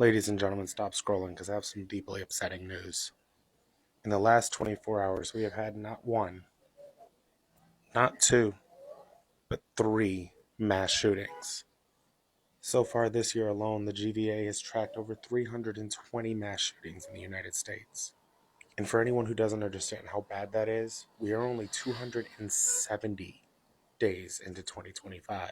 Ladies and gentlemen, stop scrolling because I have some deeply upsetting news. In the last 24 hours, we have had not one, not two, but three mass shootings. So far this year alone, the GVA has tracked over 320 mass shootings in the United States. And for anyone who doesn't understand how bad that is, we are only 270 days into 2025.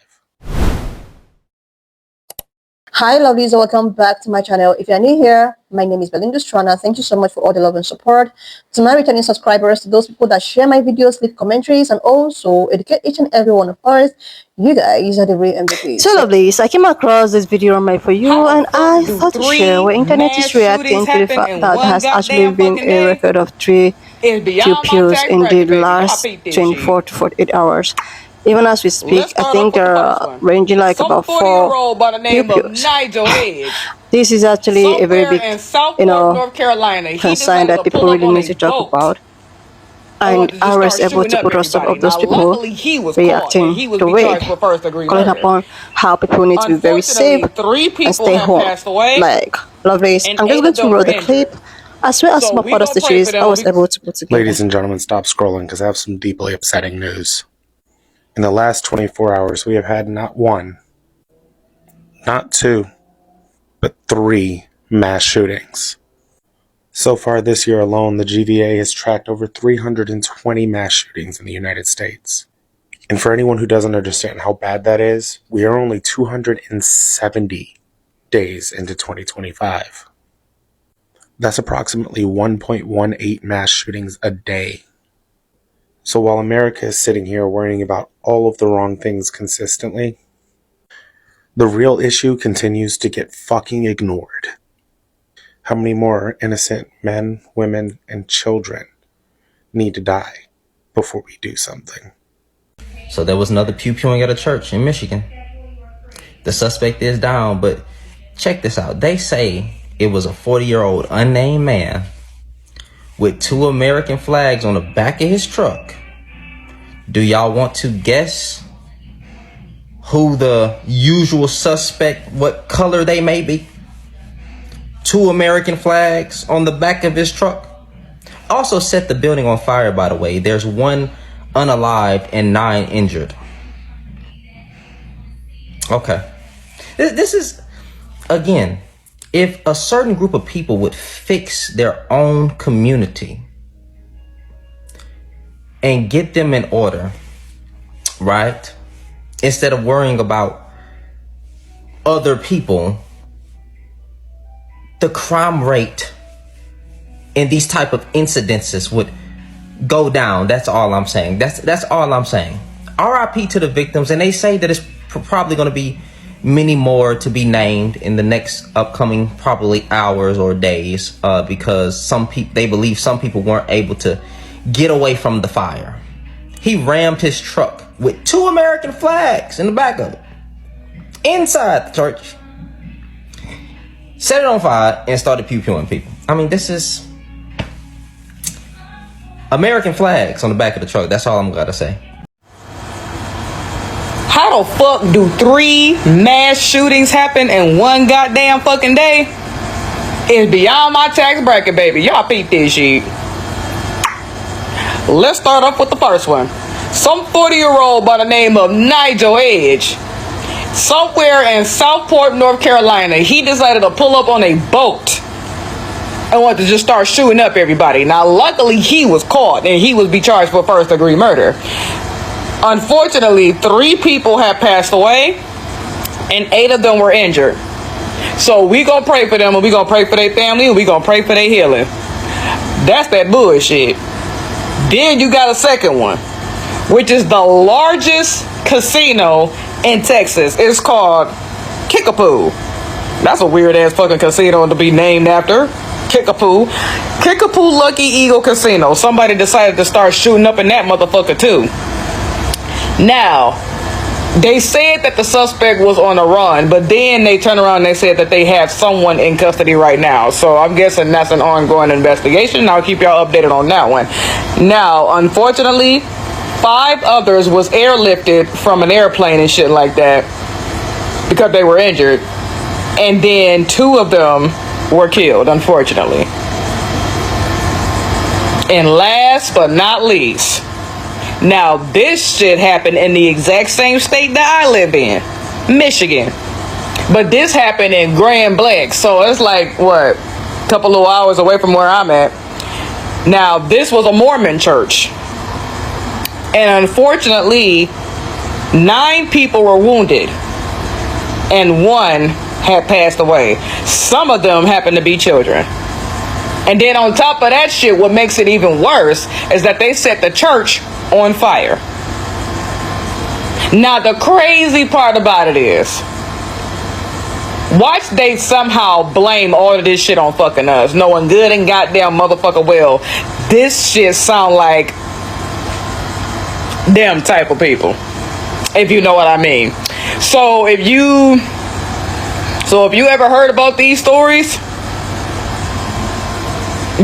Hi lovelies, welcome back to my channel. If you're new here, my name is Belinda Strana. Thank you so much for all the love and support. To my returning subscribers, to those people that share my videos, leave commentaries, and also educate each and every one of us, you guys are the real MVPs. So lovelies, I came across this video on my For You, and I thought to share where internet is reacting to the fact that there has actually been a record of 3 Peo.Ples in the last 24 to 48 hours. Even as we speak, I think they're ranging like about 4 Peo-Ples. This is actually a very big, concern that people really need to talk about. And I was able to put some of those people reacting to it, calling upon how people need to be very safe and stay home. Like, lovelies, I'm just going to roll the clip, as well as some other stitches I was able to put together. Ladies and gentlemen, stop scrolling because I have some deeply upsetting news. In the last 24 hours, we have had not one, not two, but three mass shootings. So far this year alone, the GVA has tracked over 320 mass shootings in the United States. And for anyone who doesn't understand how bad that is, we are only 270 days into 2025. That's approximately 1.18 mass shootings a day. So while America is sitting here worrying about all of the wrong things consistently, the real issue continues to get fucking ignored. How many more innocent men, women, and children need to die before we do something? So there was another pew-pewing at a church in Michigan. The suspect is down, but check this out. They say it was a 40-year-old unnamed man with 2 American flags on the back of his truck. Do y'all want to guess who the usual suspect, what color they may be? 2 American flags on the back of his truck. Also set the building on fire, by the way. There's 1 unalived and 9 injured. Okay. This is, again, if a certain group of people would fix their own community and get them in order, right? Instead of worrying about other people, the crime rate in these type of incidences would go down. That's all I'm saying. That's all I'm saying. RIP to the victims. And they say that it's probably going to be many more to be named in the next upcoming probably hours or days, because some people, they believe some people weren't able to get away from the fire. He rammed his truck with 2 American flags in the back of it, inside the church, set it on fire, and started pew-pewing people. I mean, this is American flags on the back of the truck. That's all I'm gonna say. How the fuck do 3 mass shootings happen in one goddamn fucking day? It's beyond my tax bracket, baby. Y'all peep this shit. Let's start off with the first one. Some 40-year-old by the name of Nigel Edge, somewhere in Southport, North Carolina, he decided to pull up on a boat and wanted to just start shooting up everybody. Now, luckily, he was caught and he was be charged for first-degree murder. Unfortunately, 3 people have passed away and 8 of them were injured. So we gonna pray for them, and we gonna pray for their family, and we gonna pray for their healing. That's that bullshit. Then you got a second one, which is the largest casino in Texas. It's called Kickapoo. That's a weird ass fucking casino to be named after. Kickapoo. Kickapoo Lucky Eagle Casino. Somebody decided to start shooting up in that motherfucker too. Now, they said that the suspect was on a run, but then they turned around and they said that they have someone in custody right now. So I'm guessing that's an ongoing investigation. I'll keep y'all updated on that one. Now, unfortunately, 5 others was airlifted from an airplane and shit like that because they were injured. And then 2 of them were killed, unfortunately. And last but not least, now this shit happened in the exact same state that I live in, Michigan. But this happened in Grand Blanc, so it's like, what, a couple of hours away from where I'm at. Now, this was a Mormon church. And unfortunately, 9 people were wounded. And 1 had passed away. Some of them happened to be children. And then on top of that shit, what makes it even worse is that they set the church on fire. Now, the crazy part about it is, watch they somehow blame all of this shit on fucking us, knowing good and goddamn motherfucker well, this shit sound like them type of people, if you know what I mean. So if you ever heard about these stories,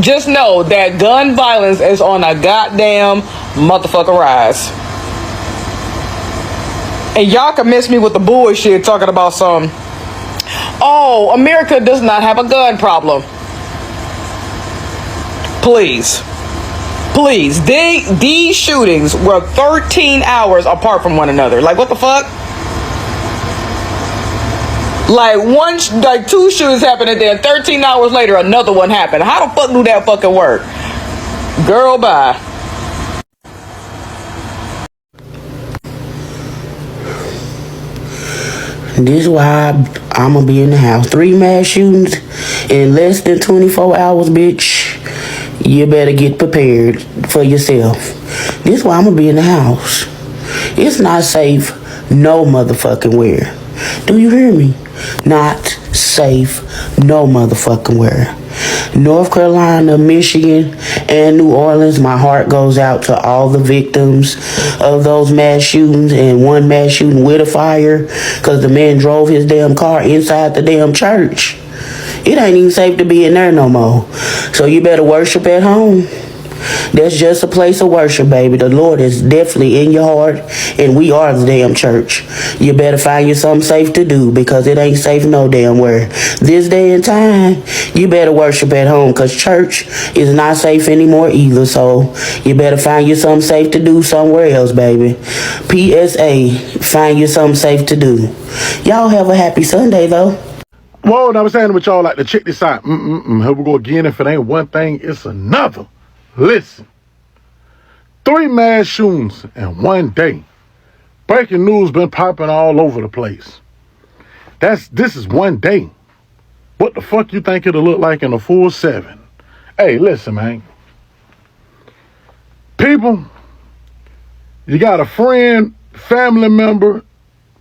just know that gun violence is on a goddamn motherfucker rise. And y'all can miss me with the bullshit talking about some, oh, America does not have a gun problem. Please. These shootings were 13 hours apart from one another. Like, what the fuck? Like 2 shootings happened and then 13 hours later another one happened. How the fuck do that fucking work? Girl, bye. This is why I'm gonna be in the house. 3 mass shootings in less than 24 hours, bitch. You better get prepared for yourself. This is why I'm gonna be in the house. It's not safe no motherfucking where. Do you hear me? Not safe no motherfucking where. North Carolina, Michigan, and New Orleans, my heart goes out to all the victims of those mass shootings, and one mass shooting with a fire because the man drove his damn car inside the damn church. It ain't even safe to be in there no more. So you better worship at home. That's just a place of worship, baby. The Lord is definitely in your heart, and we are the damn church. You better find you something safe to do, because it ain't safe no damn where. This day and time, you better worship at home, because church is not safe anymore either. So you better find you something safe to do somewhere else, baby. PSA, find you something safe to do. Y'all have a happy Sunday, though. Whoa, and I was saying with y'all, like, to check this out. Here we go again. If it ain't one thing, it's another. Listen. 3 mass shootings in one day. Breaking news been popping all over the place. This is one day. What the fuck you think it'll look like in a full 7? Hey, listen, man. People, you got a friend, family member,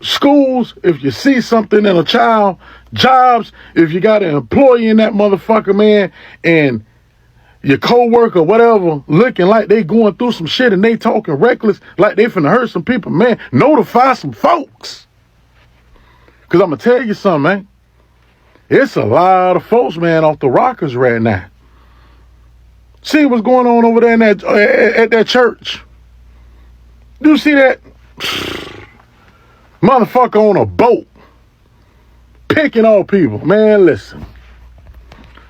schools, if you see something in a child, jobs, if you got an employee in that motherfucker, man, and your co-worker, whatever, looking like they going through some shit and they talking reckless, like they finna hurt some people, man, notify some folks. Because I'm going to tell you something, man. It's a lot of folks, man, off the rockers right now. See what's going on over there in at that church. You see that? Motherfucker on a boat. Picking on people. Man, listen.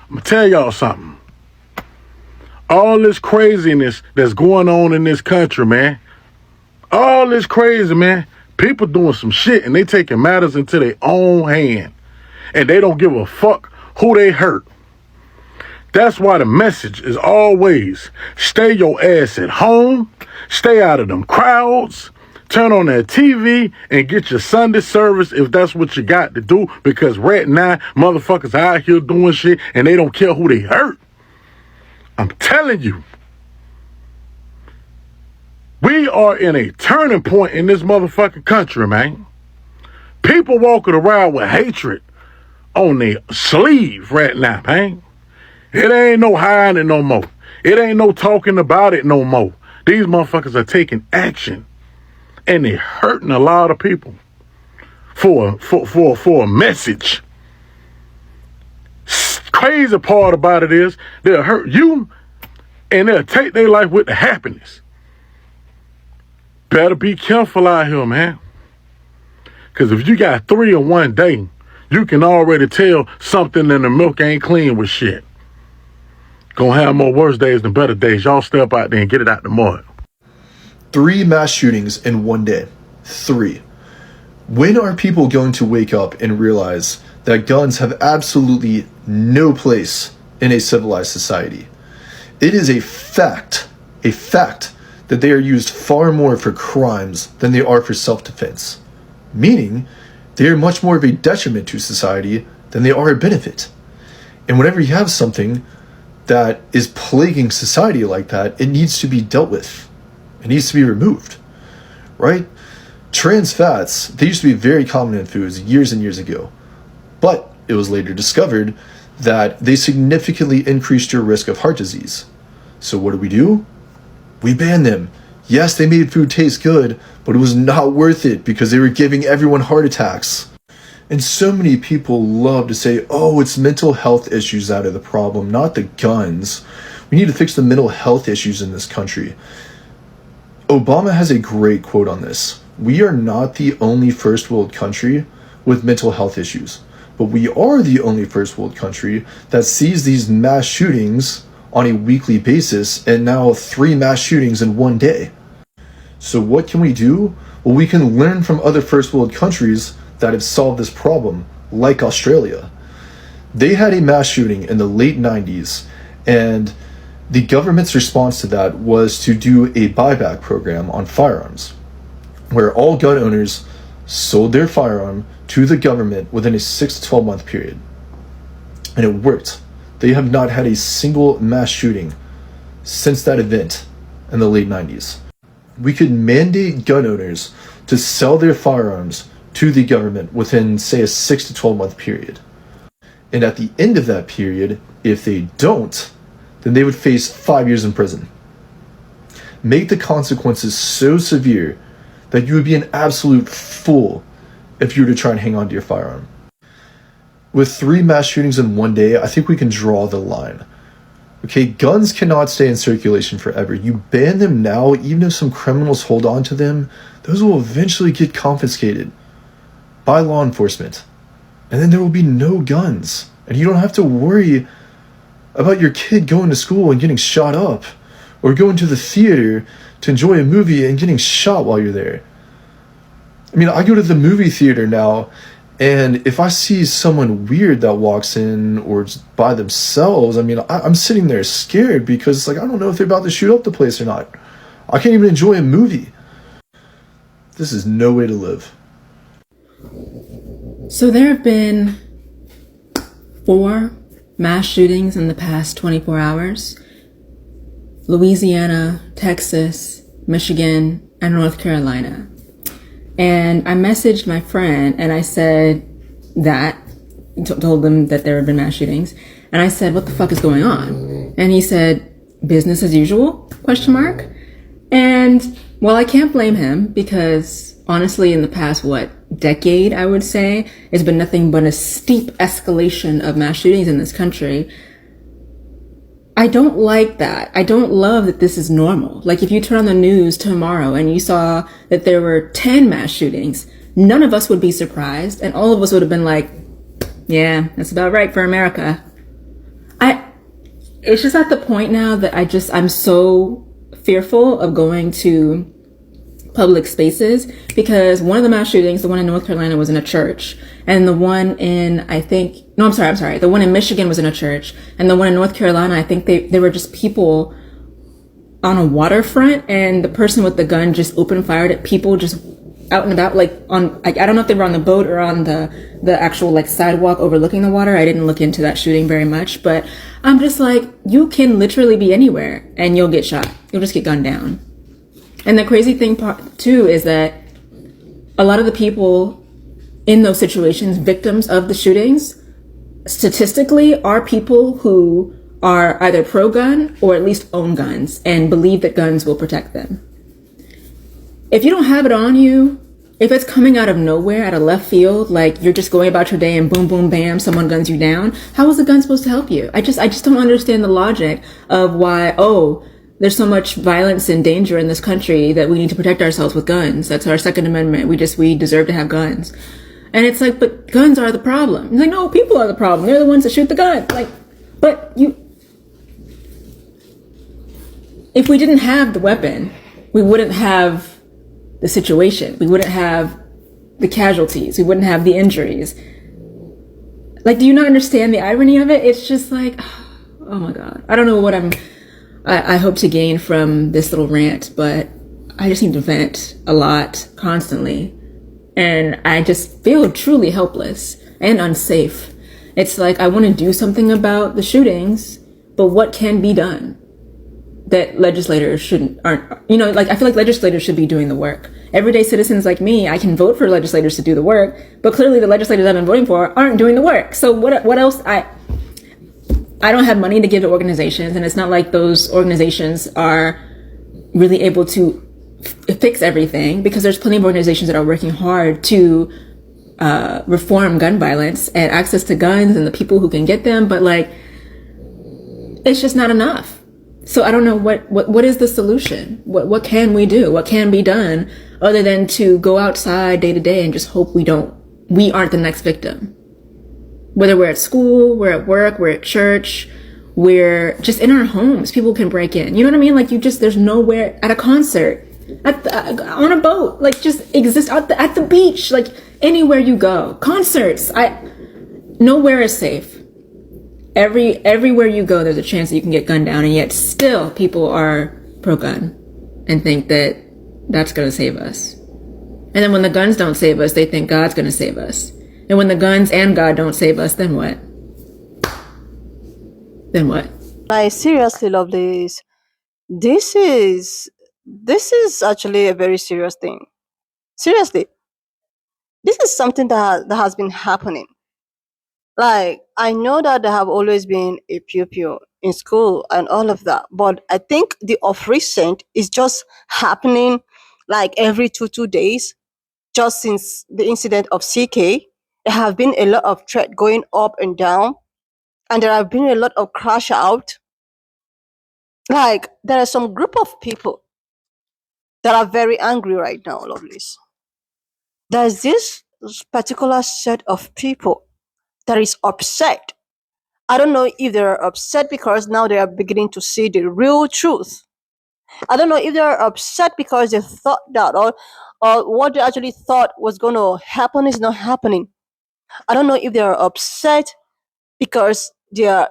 I'm going to tell y'all something. All this craziness that's going on in this country, man. All this crazy, man. People doing some shit and they taking matters into their own hand. And they don't give a fuck who they hurt. That's why the message is always stay your ass at home. Stay out of them crowds. Turn on that TV and get your Sunday service if that's what you got to do. Because right now, motherfuckers out here doing shit and they don't care who they hurt. I'm telling you. We are in a turning point in this motherfucking country, man. People walking around with hatred on their sleeve right now, man. It ain't no hiding no more. It ain't no talking about it no more. These motherfuckers are taking action. And they hurting a lot of people for a message. Crazy part about it is they'll hurt you and they'll take their life with the happiness. Better be careful out here, man. Because if you got 3 in one day, you can already tell something in the milk ain't clean with shit. Gonna have more worse days than better days. Y'all step out there and get it out the mud. 3 mass shootings in one day. 3. When are people going to wake up and realize that guns have absolutely no place in a civilized society? It is a fact that they are used far more for crimes than they are for self-defense. Meaning, they are much more of a detriment to society than they are a benefit. And whenever you have something that is plaguing society like that, it needs to be dealt with. It needs to be removed, right? Trans fats, they used to be very common in foods years and years ago. But it was later discovered that they significantly increased your risk of heart disease. So what do? We banned them. Yes, they made food taste good, but it was not worth it because they were giving everyone heart attacks. And so many people love to say, oh, it's mental health issues that are the problem, not the guns. We need to fix the mental health issues in this country. Obama has a great quote on this. We are not the only first world country with mental health issues, but we are the only first world country that sees these mass shootings on a weekly basis, and now 3 mass shootings in one day. So what can we do? Well, we can learn from other first world countries that have solved this problem, like Australia. They had a mass shooting in the late 90s, and the government's response to that was to do a buyback program on firearms, where all gun owners sold their firearm to the government within a 6 to 12 month period. And it worked. They have not had a single mass shooting since that event in the late 90s. We could mandate gun owners to sell their firearms to the government within, say, a 6 to 12 month period. And at the end of that period, if they don't, then they would face 5 years in prison. Make the consequences so severe that you would be an absolute fool if you were to try and hang on to your firearm. With 3 mass shootings in one day, I think we can draw the line. Okay, guns cannot stay in circulation forever. You ban them now, even if some criminals hold on to them, those will eventually get confiscated by law enforcement. And then there will be no guns. And you don't have to worry about your kid going to school and getting shot up, or going to the theater to enjoy a movie and getting shot while you're there. I mean, I go to the movie theater now, and if I see someone weird that walks in or just by themselves, I mean, I'm sitting there scared because it's like, I don't know if they're about to shoot up the place or not. I can't even enjoy a movie. This is no way to live. So there have been 4 mass shootings in the past 24 hours. Louisiana, Texas, Michigan, and North Carolina. And I messaged my friend and I said that, told him that there had been mass shootings. And I said, what the fuck is going on? And he said, business as usual, ? And, well, I can't blame him because honestly, in the past, decade, I would say, it's been nothing but a steep escalation of mass shootings in this country. I don't like that. I don't love that this is normal. Like, if you turn on the news tomorrow and you saw that there were 10 mass shootings, none of us would be surprised, and all of us would have been like, yeah, that's about right for America. It's just at the point now that I'm so fearful of going to public spaces, because one of the mass shootings, the one in North Carolina, was in a church, and the one in, the one in Michigan was in a church, and the one in North Carolina, I think they were just people on a waterfront, and the person with the gun just opened fired at people just out and about, like I don't know if they were on the boat or on the actual like sidewalk overlooking the water. I didn't look into that shooting very much, but I'm just like, you can literally be anywhere and you'll get shot. You'll just get gunned down. And the crazy thing too is that a lot of the people in those situations, victims of the shootings, statistically are people who are either pro-gun or at least own guns and believe that guns will protect them. If you don't have it on you, if it's coming out of nowhere, out of left field, like you're just going about your day and boom, boom, bam, someone guns you down, how is the gun supposed to help you? I just don't understand the logic of why, there's so much violence and danger in this country that we need to protect ourselves with guns. That's our Second Amendment. We deserve to have guns. And it's like, but guns are the problem. It's like, no, people are the problem. They're the ones that shoot the gun. Like, but if we didn't have the weapon, we wouldn't have the situation. We wouldn't have the casualties. We wouldn't have the injuries. Like, do you not understand the irony of it? It's just like, oh my God. I don't know what I hope to gain from this little rant, but I just need to vent a lot constantly. And I just feel truly helpless and unsafe. It's like, I want to do something about the shootings, but what can be done? That legislators aren't, like, I feel like legislators should be doing the work. Everyday citizens like me, I can vote for legislators to do the work, but clearly the legislators I've been voting for aren't doing the work. So what else? I don't have money to give to organizations, and it's not like those organizations are really able to fix everything, because there's plenty of organizations that are working hard to reform gun violence and access to guns and the people who can get them, but like, it's just not enough. So I don't know what is the solution? What can we do? What can be done other than to go outside day to day and just hope we aren't the next victim? Whether we're at school, we're at work, we're at church, we're just in our homes, people can break in. You know what I mean? Like, there's nowhere, at a concert, on a boat, like, just exist at the beach, like anywhere you go, concerts. Nowhere is safe. Everywhere you go, there's a chance that you can get gunned down, and yet still people are pro-gun and think that that's going to save us. And then when the guns don't save us, they think God's going to save us. And when the guns and God don't save us, then what? Then what? I seriously love this. This is actually a very serious thing. Seriously, this is something that has been happening. Like, I know that there have always been a pupil in school and all of that, but I think the of recent is just happening like every two days. Just since the incident of CK, there have been a lot of threat going up and down, and there have been a lot of crash out. Like, there are some group of people that are very angry right now, Lovelace. There's this particular set of people that is upset. I don't know if they're upset because now they are beginning to see the real truth. I don't know if they're upset because they thought that, or what they actually thought was going to happen is not happening. I don't know if they're upset because their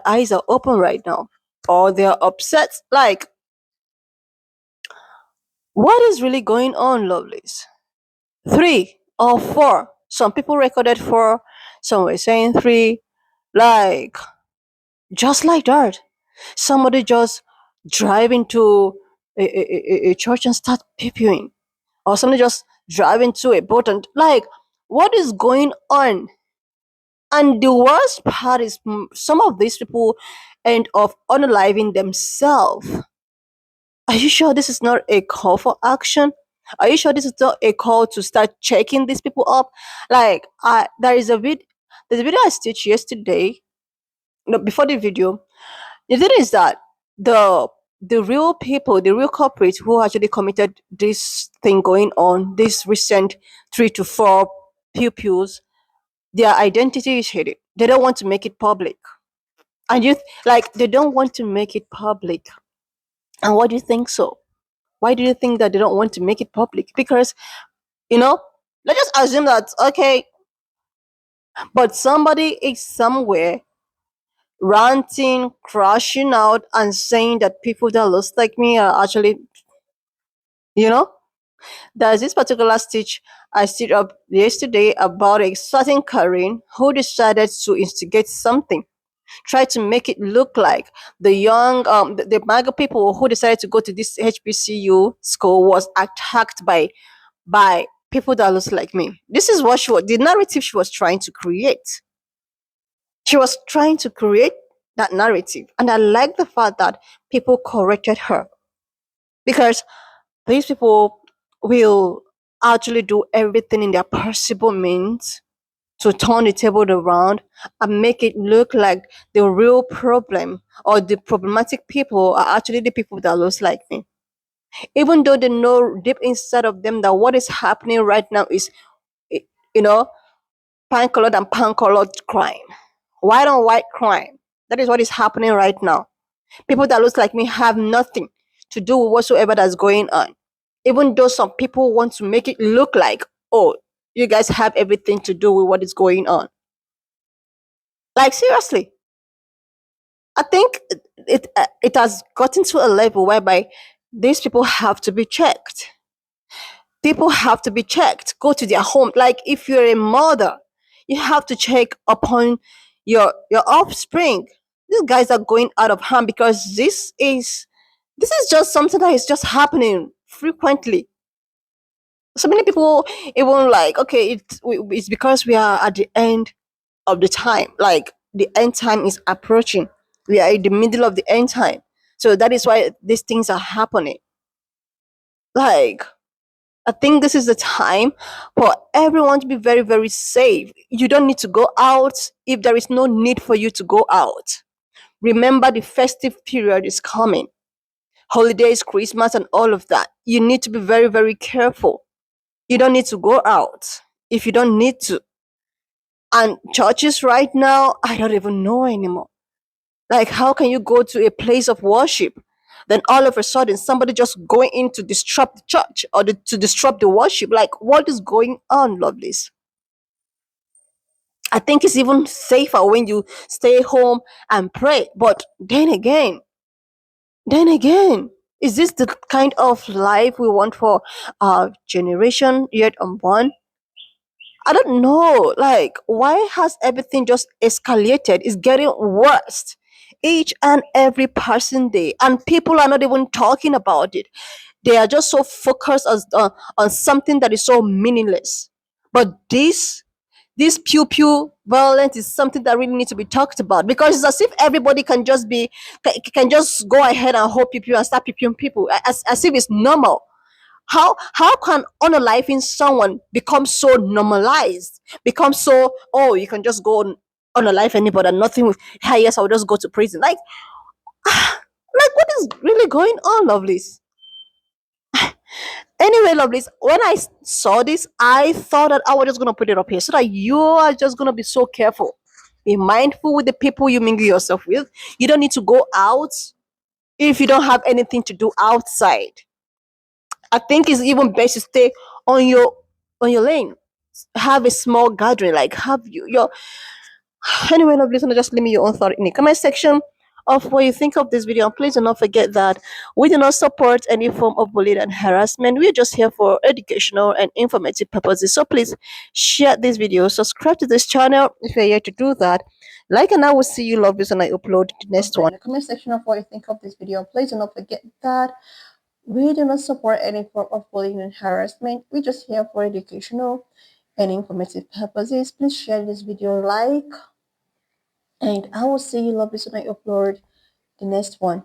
eyes are open right now, or they're upset. Like, what is really going on, Lovelace? 3 or 4. Some people recorded 4. Some were saying 3. Like, just like that, somebody just drive into a church and start peeping, or somebody just drive into a boat and, like, what is going on? And the worst part is, some of these people end up unaliving themselves. Are you sure this is not a call for action? Are you sure this is not a call to start checking these people up? Like, there's a video I stitched yesterday. No, before the video, the thing is that the real people, the real culprits who actually committed this thing going on, this recent 3 to 4 pupils, their identity is hidden. They don't want to make it public. And they don't want to make it public. And why do you think so? Why do you think that they don't want to make it public? Because, let's just assume that, okay, but somebody is somewhere ranting, crashing out, and saying that people that looks like me are actually, there's this particular stitch I stitched up yesterday about a certain Karen who decided to instigate something, try to make it look like the young, the MAGA people who decided to go to this HBCU school was attacked by people that looks like me. This is what the narrative she was trying to create. She was trying to create that narrative, and I like the fact that people corrected her, because these people will actually do everything in their possible means to turn the table around and make it look like the real problem or the problematic people are actually the people that looks like me. Even though they know deep inside of them that what is happening right now is, you know, pine-colored and pan-colored crime, white on white crime. That is what is happening right now. People that looks like me have nothing to do with whatsoever that's going on. Even though some people want to make it look like, oh, you guys have everything to do with what is going on. Like, seriously. I think it has gotten to a level whereby these people have to be checked. People have to be checked. Go to their home. Like, if you're a mother, you have to check upon your offspring. These guys are going out of hand because this is just something that is just happening frequently. So many people even like, okay, it's because we are at the end of the time. Like, the end time is approaching. We are in the middle of the end time. So that is why these things are happening. Like, I think this is the time for everyone to be very, very safe. You don't need to go out if there is no need for you to go out. Remember, the festive period is coming. Holidays, Christmas, and all of that. You need to be very, very careful. You don't need to go out if you don't need to. And churches right now, I don't even know anymore. Like, how can you go to a place of worship? Then all of a sudden, somebody just going in to disrupt the church or to disrupt the worship. Like, what is going on, lovelies? I think it's even safer when you stay home and pray. But then again, is this the kind of life we want for our generation yet unborn? I don't know. Like, why has everything just escalated? It's getting worse each and every passing day, and people are not even talking about it. They are just so focused on something that is so meaningless. But this pew violence is something that really needs to be talked about, because it's as if everybody can just go ahead and hold pew and start pewing people as if it's normal. How can unaliving someone become so normalized, become so, oh, you can just go on unalive anybody and nothing with, hey, yes, I'll just go to prison. Like, what is really going on, lovelies? Anyway, lovelies, when I saw this, I thought that I was just gonna put it up here so that you are just gonna be so careful. Be mindful with the people you mingle yourself with. You don't need to go out if you don't have anything to do outside. I think it's even best to stay on your lane. Have a small gathering, like have your anyway, lovely listener, just leave me your own thought in the comment section of what you think of this video. And please do not forget that we do not support any form of bullying and harassment. We're just here for educational and informative purposes. So please share this video, subscribe to this channel if you're here to do that. Like, and I will see you, lovelies, when I upload the next one. In the comment section of what you think of this video. Please do not forget that we do not support any form of bullying and harassment. We're just here for educational and informative purposes. Please share this video, like, and I will see you, lovely, when I upload the next one.